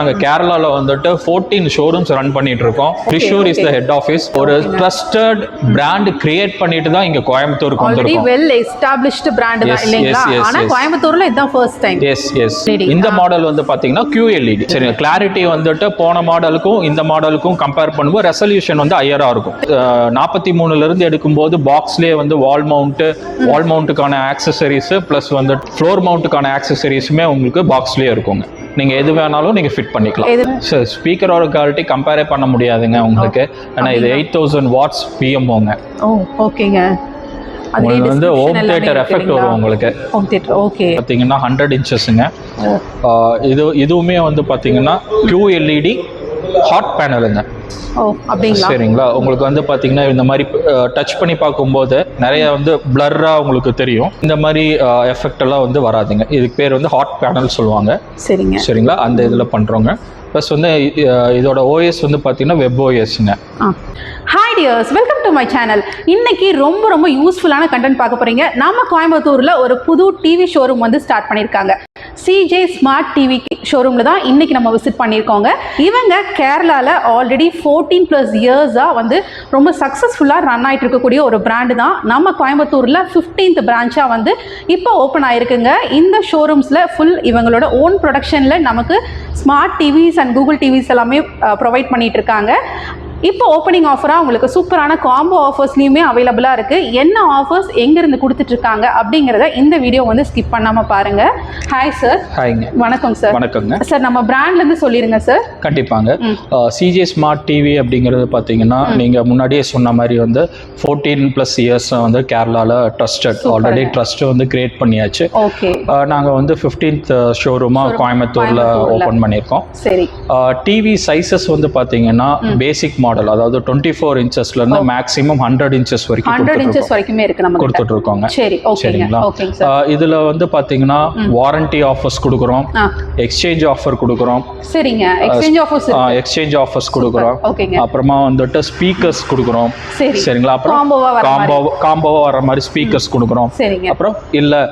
நாங்க கேரளால வந்துட்டு 14 ஷோரூம்ஸ் ரன் பண்ணிட்டு இருக்கோம். Thrissur is the head office. ஒரு ட்ரஸ்டட் பிராண்ட் கிரியேட் பண்ணிட்டு தான் இங்க கோயம்புத்தூருக்கு வந்திருக்கோம். வெல் எஸ்டாப்லிஷ்ட் பிராண்ட் தான் இல்லீங்களா? ஆனா கோயம்புத்தூர்ல இதான் ஃபர்ஸ்ட் டைம். எஸ் இந்த மாடல் வந்து பாத்தீங்கன்னா QLED. சரி, கிளாரிட்டி வந்துட்டு போன மாடலுக்கும் இந்த மாடலுக்கும் கம்பேர் பண்ணும்போது ரெசல்யூஷன் வந்து ஹையரா இருக்கும். 43ல இருந்து எடுக்கும்போது பாக்ஸ்லயே வந்து வால் மவுண்ட்டுக்கான ஆக்சசரிஸ் பிளஸ் வந்து ஃப்ளோர் மவுண்ட்டுக்கான ஆக்சசரிஸுமே உங்களுக்கு பாக்ஸ்லயே இருக்குங்க. நீங்க எது வேணாலும் நீங்க ஃபிட் பண்ணிக்கலாம். சார் ஸ்பீக்கரோட குவாலிட்டி கம்பேரே பண்ண முடியாதுங்க உங்களுக்கு. ஏன்னா இது 8000 வாட்ஸ் PMOங்க. ஓகேங்க. உங்களுக்கு வந்து ஹோம் தியேட்டர் எஃபெக்ட் வரும் உங்களுக்கு. Home theatre okay. பாத்தீங்கன்னா 100 இன்ச்சஸ்ங்க. இதுவுமே வந்து பாத்தீங்கன்னா QLED ஹாட் பேனலுங்க. அப்படிங்களா? சரிங்களா. உங்களுக்கு வந்து பாத்தீங்கன்னா இந்த மாதிரி டச் பண்ணி பார்க்கும்போது நிறைய வந்து பிளர்ரா உங்களுக்கு தெரியும். இந்த மாதிரி எஃபெக்ட் எல்லாம் வந்து வராதுங்க. இதுக்கு பேர் வந்து ஹாட் பேனல் சொல்லுவாங்க. சரிங்களா. அந்த இதுல பண்றோங்க. ப்ளஸ் வந்து இதோட OS வந்து பார்த்தீங்கன்னா வெப் OSங்க. Hi dears, welcome to my channel. இன்னைக்கு ரொம்ப யூஸ்ஃபுல்லான கண்டென்ட் பார்க்க போறீங்க. நம்ம கோயம்புத்தூர்ல ஒரு புது டிவி ஷோரூம் வந்து ஸ்டார்ட் பண்ணியிருக்காங்க. CJ ஸ்மார்ட் டிவி ஷோரூம்ல தான் இன்னைக்கு நம்ம விசிட் பண்ணியிருக்கோங்க. இவங்க கேரளால ஆல்ரெடி 14+ இயர்ஸா வந்து ரொம்ப சக்ஸஸ்ஃபுல்லாக ரன் ஆகிட்டு இருக்கக்கூடிய ஒரு பிராண்டு தான். நம்ம கோயம்புத்தூர்ல 15th பிரான்ச்சா வந்து இப்போ ஓப்பன் ஆயிருக்குங்க. இந்த ஷோரூம்ஸ்ல ஃபுல் இவங்களோட ஓன் ப்ரொடக்ஷன்ல நமக்கு smart TVS and Google TVS எல்லாமே ப்ரொவைட் பண்ணிட்டு இருக்காங்க. இப்போ ஓப்பனிங் ஆஃபராக உங்களுக்கு சூப்பரான காம்போ ஆஃபர்ஸ்லையுமே அவைலபிளாக இருக்குது. என்ன ஆஃபர்ஸ் எங்கேருந்து கொடுத்துட்ருக்காங்க அப்படிங்கிறத இந்த வீடியோ வந்து ஸ்கிப் பண்ணாமல் பாருங்கள். Hi sir. ஹாய்ங்க. வணக்கம் சார். வணக்கங்க சார். நம்ம பிராண்ட்லேருந்து சொல்லிடுங்க சார். கண்டிப்பாங்க. CJ ஸ்மார்ட் டிவி அப்படிங்கிறது பார்த்தீங்கன்னா நீங்கள் முன்னாடியே சொன்ன மாதிரி வந்து 14+ இயர்ஸ் வந்து கேரளாவில் ஆல்ரெடி ட்ரஸ்ட் வந்து கிரியேட் பண்ணியாச்சு. ஓகே. நாங்கள் வந்து 15th ஷோரூமாக கோயம்புத்தூரில் ஓப்பன் பண்ணியிருக்கோம். சரி. டிவி சைஸஸ் வந்து பார்த்தீங்கன்னா பேசிக் மாடல், அதாவது 24 இன்ச்சஸ்ல இருந்து மேக்ஸிமம் 100 இன்ச்சஸ் வரைக்கும் 100 இன்ச்சஸ் வரைக்குமே இருக்கு நம்ம கொடுத்துட்டு இருக்கோங்க. சரி, ஓகேங்களா. இதுல வந்து பாத்தீங்கன்னா வாரண்டி ஆஃபர்ஸ் கொடுக்குறோம், எக்ஸ்சேஞ்ச் ஆஃபர் கொடுக்குறோம். சரிங்க. எக்ஸ்சேஞ்ச் ஆஃபர்ஸ் கொடுக்குறோம். அப்புறமா வந்துட்டு ஸ்பீக்கர்ஸ் கொடுக்குறோம். சரிங்களா. அப்புறம் காம்போவா வர மாதிரி ஸ்பீக்கர்ஸ் கொடுக்குறோம். அப்புறம் இல்ல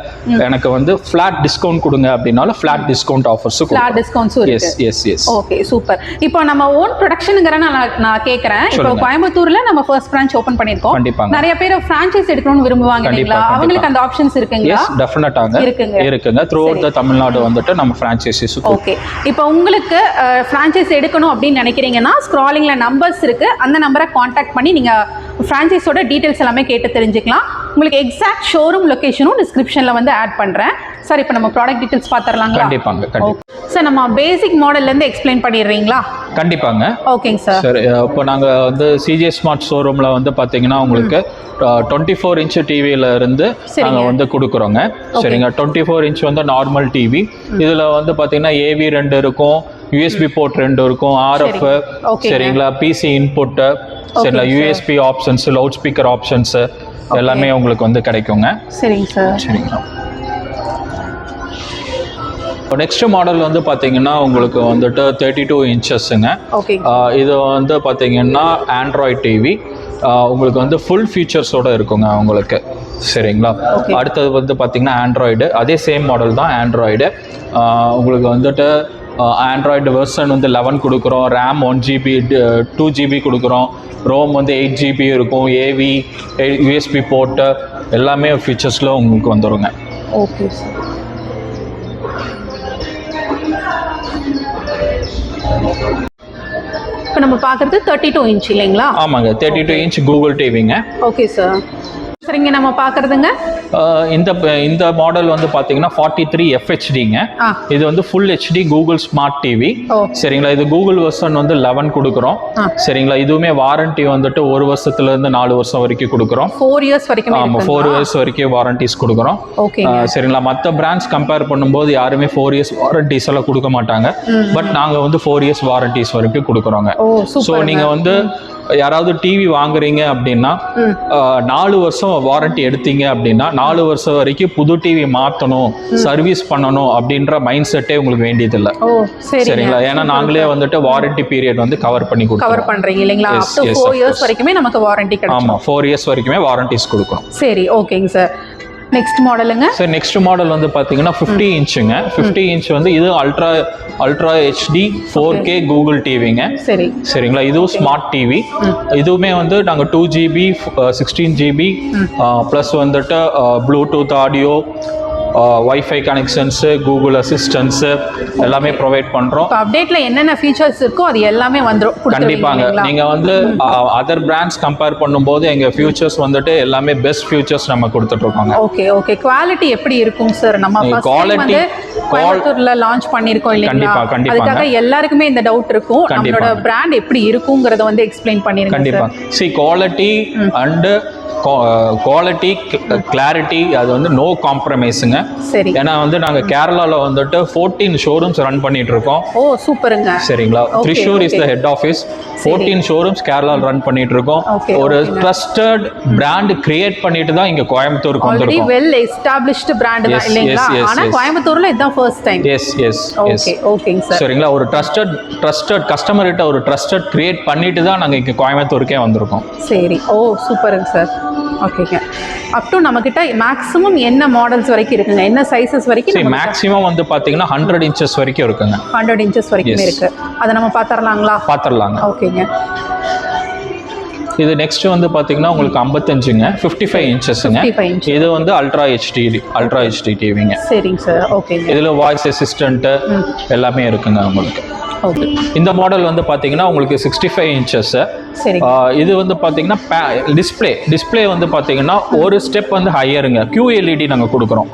எனக்கு வந்து ஃபிளாட் டிஸ்கவுண்ட் கொடுங்க அப்படினாலும் flat discount offers flat discounts இருக்கு. எஸ். Okay, super. இப்போ நம்ம ஓன் ப்ரொடக்ஷன்ங்கற நான் கேக்குறேன். இப்போ கோயம்புத்தூர்ல நம்ம ஃபர்ஸ்ட் பிரான்ச் ஓபன் பண்ணிருக்கோம். நிறைய பேர் பிரான்சைஸ் எடுக்கணும்னு விரும்புவாங்க இல்லீங்களா? அவங்களுக்கு அந்த ஆப்ஷன்ஸ் இருக்குங்களா? எஸ், டெஃபினட்டாங்க இருக்குங்க. த்ரூ அவுட் தி தமிழ்நாடு வந்துட்டு நம்ம பிரான்சைஸஸ். ஓகே. இப்போ உங்களுக்கு பிரான்சைஸ் எடுக்கணும் அப்படின்னு நினைக்கிறீங்கன்னா ஸ்க்ராலிங்ல நம்பர்ஸ் இருக்கு. அந்த நம்பரை கான்டாக்ட் பண்ணி நீங்க பிரான்சைஸோட டீடைல்ஸ் எல்லாமே கேட்டு தெரிஞ்சுக்கலாம். உங்களுக்கு எக்ஸாக்ட் ஷோரூம் லொகேஷனும் டிஸ்கிரிப்ஷன்ல வந்து ஆட் பண்றேன். சார், இப்போ நம்ம ப்ராடக்ட் டீடைல்ஸ் பாத்துறலாங்களா? கண்டிப்பாங்க. சார், நம்ம பேசிக் மாடல்ல இருந்து எக்ஸ்பிளைன் பண்ணிடுறீங்களா? கண்டிப்பாங்க. ஓகேங்க சார். சரி, இப்போ நாங்கள் வந்து CJ ஸ்மார்ட் ஷோரூமில் வந்து பார்த்தீங்கன்னா உங்களுக்கு 24 இன்ச் டிவியில இருந்து நாங்கள் வந்து கொடுக்குறோங்க. சரிங்க. 24 இன்ச் வந்து நார்மல் டிவி. இதில் வந்து பார்த்தீங்கன்னா AV 2 இருக்கும், USB போர்ட் 2 இருக்கும், RF, சரிங்களா, PC இன்புட்டு, சரிங்களா, USB options, loud speaker options எல்லாமே உங்களுக்கு வந்து கிடைக்குங்க. சரிங்க சார். சரிங்களா. நெக்ஸ்ட் மாடல் வந்து பார்த்தீங்கன்னா உங்களுக்கு வந்துட்டு 32 இன்ச்சஸ்ங்க. இது வந்து பார்த்தீங்கன்னா ஆண்ட்ராய்ட் டிவி. உங்களுக்கு வந்து ஃபுல் ஃபீச்சர்ஸோடு இருக்குங்க உங்களுக்கு. சரிங்களா. அடுத்தது வந்து பார்த்தீங்கன்னா ஆண்ட்ராய்டு, அதே சேம் மாடல் தான் ஆண்ட்ராய்டு. உங்களுக்கு வந்துட்டு ஆண்ட்ராய்டு வெர்ஷன் வந்து 11 கொடுக்குறோம், ரேம் 1GB 2GB கொடுக்குறோம், ரோம் வந்து 8GB இருக்கும், AV USB போர்ட்டு எல்லாமே ஃபீச்சர்ஸில் உங்களுக்கு வந்துடுங்க. Okay sir. இப்போ நம்ம பார்க்குறது 32 இன்ச் இல்லைங்களா? ஆமாங்க, 32 இன்ச் கூகுள் டிவிங்க. Okay sir. சரிங்க. நம்ம பார்க்குறதுங்க இந்த மாடல் வந்து பார்த்தீங்கன்னா 43 FHDங்க. இது வந்து full HD Google smart TV. சரிங்களா. இது கூகுள் வெர்ஷன் வந்து 11 கொடுக்குறோம். சரிங்களா. இதுவுமே வாரண்டி வந்துட்டு 1 வருஷத்துல இருந்து 4 வருஷம் வரைக்கும் கொடுக்குறோம். 4 இயர்ஸ் வரைக்கும். ஆமாம், 4 இயர்ஸ் வரைக்கும் வாரண்டிஸ் கொடுக்குறோம். சரிங்களா. மற்ற பிராண்ட்ஸ் கம்பேர் பண்ணும்போது யாருமே 4 இயர்ஸ் வாரண்டிஸ் எல்லாம் கொடுக்க மாட்டாங்க. பட் நாங்கள் வந்து 4 இயர்ஸ் வாரண்டிஸ் வரைக்கும் கொடுக்குறோங்க. ஸோ நீங்கள் வந்து யாராவது டிவி வாங்குறீங்க அப்படின்னா 4 வருஷம் வாரண்டி எடுத்தீங்க அப்படின்னா 4 வருஷம் வரைக்கும் புது டிவி மாற்றணும், சர்வீஸ் பண்ணணும் அப்படின்ற மைண்ட் செட்டே உங்களுக்கு வேண்டியதில்லை. சரிங்களா. ஏன்னா நாங்களே வந்துட்டு வாரண்டி பீரியட் வந்து கவர் பண்றீங்க இல்லைங்களா? 4 இயர்ஸ் வரைக்குமே நமக்கு வாரண்டி கிடைக்கும். ஆமா, 4 இயர்ஸ் வரைக்குமே வாரண்டிஸ் கொடுக்கணும். சரி, ஓகேங்க சார். நெக்ஸ்ட் மாடலுங்க சார் நெக்ஸ்ட் மாடல் வந்து பார்த்தீங்கன்னா 50 இன்ச்சுங்க 50 இன்ச் வந்து இது அல்ட்ரா ஹெச்டி 4K கூகுள் டிவிங்க சரிங்களா இதுவும் ஸ்மார்ட் டிவி இதுவுமே வந்து நாங்கள் 2GB 16GB ப்ளஸ் வந்துட்டு Bluetooth audio wifi connections Google assistance எல்லாமே ப்ரொவைட் பண்ணுறோம் அப்டேட்டில் என்னென்ன ஃபீச்சர்ஸ் இருக்கோ அது எல்லாமே வந்துடும் கண்டிப்பாங்க நீங்கள் வந்து அதர் பிராண்ட்ஸ் கம்பேர் பண்ணும்போது எங்கள் ஃபியூச்சர்ஸ் வந்துட்டு எல்லாமே பெஸ்ட் ஃபியூச்சர்ஸ் நம்ம கொடுத்துட்ருக்கோங்க ஓகே குவாலிட்டி எப்படி இருக்கும் சார் நம்ம குவாலிட்டி கோயம்புத்தூர்ல லான்ச் பண்ணியிருக்கோம் இல்லைங்களா அதுக்காக எல்லாருக்குமே இந்த டவுட் இருக்கும் நம்மளோட பிராண்ட் எப்படி இருக்குங்கிறத வந்து எக்ஸ்பிளைன் பண்ணிருக்கோம் கண்டிப்பாக குவாலிட்டி அண்ட் குவாலிட்டி கிளாரிட்டி அது வந்து நோ காம்ப்ரமைஸுங்க ஏன்னா வந்து நாங்கள் கேரளாவில் வந்துட்டு 14 ஷோரூம்ஸ் ரன் பண்ணிட்டு இருக்கோம் சூப்பருங்க சரிங்களா Thrissur is the head office 14 showrooms கேரளாவில் ரன் பண்ணிட்டு இருக்கோம் ஒரு ட்ரஸ்டட் பிராண்ட் கிரியேட் பண்ணிட்டு தான் இங்க கோயம்புத்தூருக்கு வந்திருக்கோம் வெல் எஸ்டாப்லிஷ்டு பிராண்ட் தான் இல்லைங்களா ஆனா கோயம்புத்தூர்ல இதுதான் ஃபர்ஸ்ட் டைம் எஸ் ஓகேங்க சார் சரிங்களா ஒரு ட்ரஸ்டட் கஸ்டமர் கிட்ட ஒரு ட்ரஸ்டட் கிரியேட் பண்ணிட்டு தான் நாங்கள் இங்க கோயம்புத்தூருக்கே வந்திருக்கோம் சரி சூப்பருங்க சார் ஓகேங்க அப் டு நம்மக்கிட்ட மேக்ஸிமம் என்ன மாடல்ஸ் வரைக்கும் இருக்குங்க என்ன சைஸஸ் வரைக்கும் மேக்ஸிமம் வந்து பார்த்தீங்கன்னா 100 இன்ச்சஸ் வரைக்கும் இருக்குங்க 100 இன்ச்சஸ் வரைக்கும் இருக்கு அதை நம்ம பார்த்துடலாங்க ஓகேங்க இது நெக்ஸ்ட் வந்து பார்த்தீங்கன்னா உங்களுக்கு 55ங்க 55 இன்ச்சஸ்ங்க இது வந்து அல்ட்ரா ஹெச்டி டிவிங்க சரிங்க சார் ஓகேங்க இதில் வாய்ஸ் அசிஸ்டன்ட் எல்லாமே இருக்குங்க உங்களுக்கு இந்த மாடல் வந்து பார்த்தீங்கன்னா உங்களுக்கு 65 இன்ச்சஸ் இது வந்து பார்த்தீங்கன்னா டிஸ்பிளே வந்து பார்த்தீங்கன்னா ஒரு ஸ்டெப் வந்து ஹையருங்க QLED நாங்கள் கொடுக்குறோம்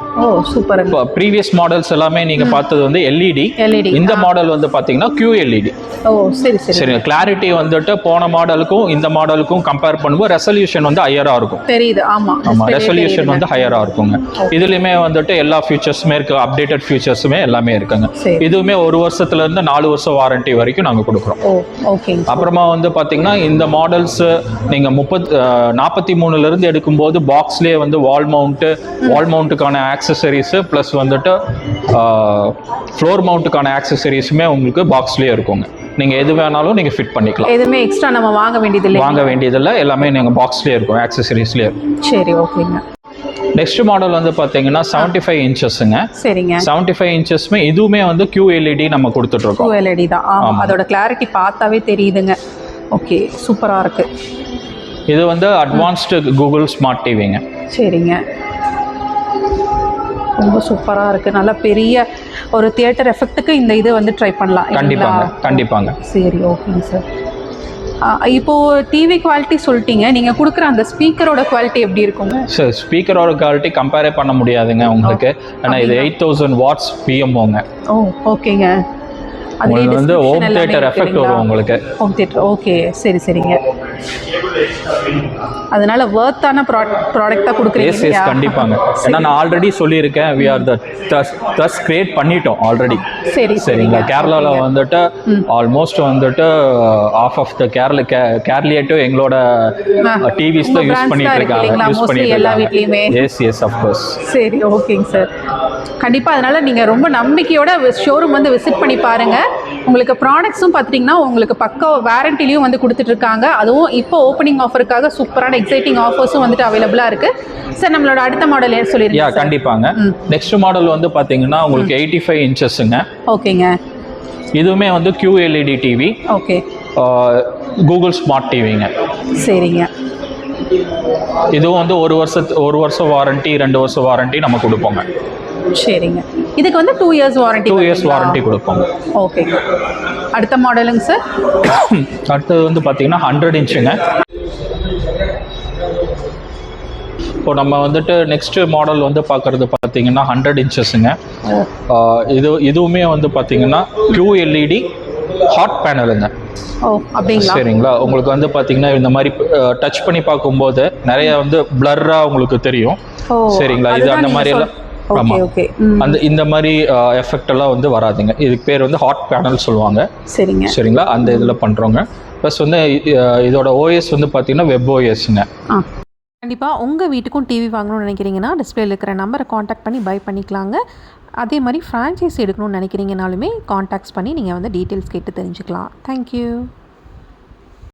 சூப்பர் ப்ரீவியஸ் மாடல்ஸ் எல்லாமே நீங்கள் பார்த்தது வந்து LED இந்த மாடல் வந்து பார்த்தீங்கன்னா QLED சரி கிளாரிட்டி வந்துட்டு போன மாடலுக்கும் இந்த மாடலுக்கும் கம்பேர் பண்ணும்போது ரெசல்யூஷன் வந்து ஹையராக இருக்கும் தெரியுது ஆமாம் ரெசல்யூஷன் வந்து ஹையராக இருக்குங்க இதுலையுமே வந்துட்டு எல்லா ஃபீச்சர்ஸுமே இருக்கு அப்டேட்டட் ஃபீச்சர்ஸுமே எல்லாமே இருக்குங்க இதுவுமே 1 வருஷத்துலேருந்து 4 வருஷம் வாரண்டி வரைக்கும் நாங்கள் கொடுக்குறோம் அப்புறமா வந்து பார்த்தீங்கன்னா இந்த மாடல்ஸ் நீங்கள் 43 எடுக்கும்போது பாக்ஸ்லேயே வந்து வால் மவுண்ட்டுக்கான ஆக்சசரிஸு ப்ளஸ் வந்துட்டு ஃப்ளோர் மவுண்ட்டுக்கான ஆக்சசரிஸுமே உங்களுக்கு பாக்ஸ்லேயே இருக்குங்க நீங்கள் எது வேணாலும் நீங்கள் ஃபிட் பண்ணிக்கலாம் எதுவுமே எக்ஸ்ட்ரா நம்ம வாங்க வேண்டியதில்லை எல்லாமே நீங்கள் பாக்ஸ்லேயே இருக்கும் ஆக்சசரிஸ்லேயே இருக்கும் சரி ஓகேங்க நெக்ஸ்ட் மாடல் வந்து பார்த்தீங்கன்னா 75 இன்ச்சஸ்ங்க சரிங்க 75 இன்ச்சஸ்மே இதுவுமே வந்து QLED நம்ம கொடுத்துட்ருக்கோம் QLED தான் ஆமாம் அதோட கிளாரிட்டி பார்த்தாவே தெரியுதுங்க ஓகே சூப்பராக இருக்கு இது வந்து அட்வான்ஸ்டு கூகுள் ஸ்மார்ட் டிவிங்க சரிங்க ரொம்ப சூப்பராக இருக்குது நல்லா பெரிய ஒரு தியேட்டர் எஃபெக்ட்டுக்கு இந்த இது வந்து ட்ரை பண்ணலாம் கண்டிப்பாங்க சரி ஓகேங்க சார் இப்போது டிவி குவாலிட்டி சொல்லிட்டீங்க நீங்கள் கொடுக்குற அந்த ஸ்பீக்கரோட குவாலிட்டி எப்படி இருக்குங்க சார் ஸ்பீக்கரோட குவாலிட்டி கம்பேரே பண்ண முடியாதுங்க உங்களுக்கு ஏன்னா இது 8000 வாட்ஸ் பிஎம்ஓங்க ஓகேங்க அது வந்து ஹோம் தியேட்டர் எஃபெக்ட் வரும் உங்களுக்கு ஹோம் தியேட்டர் ஓகே சரிங்க அதனால வர்த்தான ப்ராடக்ட்டா கொடுக்குறீங்க கண்டிப்பாங்க ஏன்னா நான் ஆல்ரெடி சொல்லியிருக்கேன் we are the trust create பண்ணிட்டோம் ஆல்ரெடி சரிங்களா கேரளால வந்துட்டு ஆல்மோஸ்ட் வந்துட்டு ஆஃப் ஆஃப் த கேரளியேட்டோ எங்களோட டிவிஸ் தான் யூஸ் பண்ணிட்டு இருக்காங்க எஸ் ஆஃப் கோர்ஸ் சரி ஓகேங்க சார் கண்டிப்பா அதனால நீங்க ரொம்ப நம்பிக்கையோட ஷோரூம் வந்து விசிட் பண்ணி பாருங்க உங்களுக்கு ப்ராடக்ட்ஸும் பார்த்துட்டிங்கன்னா உங்களுக்கு பக்கா வாரண்டிலையும் வந்து கொடுத்துட்டு இருக்காங்க அதுவும் இப்போ ஓப்பனிங் ஆஃபருக்காக சூப்பரான எக்ஸைட்டிங் ஆஃபர்ஸும் வந்துட்டு அவைலபிளாக இருக்குது சார் நம்மளோட அடுத்த மாடல் சொல்லிருக்கீங்க கண்டிப்பாங்க நெக்ஸ்ட் மாடல் வந்து பார்த்தீங்கன்னா உங்களுக்கு 85 இன்ச்சஸ்ங்க ஓகேங்க இதுவுமே வந்து QLED TV okay Google smart டிவிங்க சரிங்க இதுவும் வந்து 1 வருஷம் வாரண்டி 2 வருஷம் வாரண்டி நம்ம கொடுப்போங்க சரிங்க இதுக்கு வந்து 2 இயர்ஸ் வாரண்டி கொடுப்போம் ஓகேங்க அடுத்த மாடலுங்க சார் அடுத்தது வந்து பார்த்தீங்கன்னா 100 இன்ச்சுங்க இப்போ நம்ம வந்துட்டு நெக்ஸ்ட் மாடல் வந்து பார்க்குறது பார்த்தீங்கன்னா 100 இன்ச்சஸுங்க இதுவுமே வந்து பார்த்தீங்கன்னா QLED ஹாட் பேனலுங்க சரிங்களா உங்களுக்கு வந்து பார்த்தீங்கன்னா இந்த மாதிரி டச் பண்ணி பார்க்கும்போது நிறைய வந்து பிளர்ராக உங்களுக்கு தெரியும் சரிங்களா இது அந்த மாதிரி எல்லாம் அந்த இந்த மாதிரி எஃபெக்ட் எல்லாம் வந்து வராதுங்க இதுக்கு பேர் வந்து ஹாட் பேனல் சொல்லுவாங்க சரிங்களா அந்த இதில் பண்ணுறோங்க ப்ளஸ் வந்து இதோட OS வந்து பார்த்தீங்கன்னா வெப் OSங்க கண்டிப்பாக உங்கள் வீட்டுக்கும் டிவி வாங்கணும்னு நினைக்கிறீங்கன்னா டிஸ்பிளேல இருக்கிற நம்பரை காண்டாக்ட் பண்ணி பை பண்ணிக்கலாங்க அதே மாதிரி ஃப்ரான்ச்சைஸ் எடுக்கணும்னு நினைக்கிறீங்கனாலுமே காண்டாக்ட்ஸ் பண்ணி நீங்கள் வந்து டீட்டெயில்ஸ் கேட்டு தெரிஞ்சுக்கலாம் தேங்க்யூ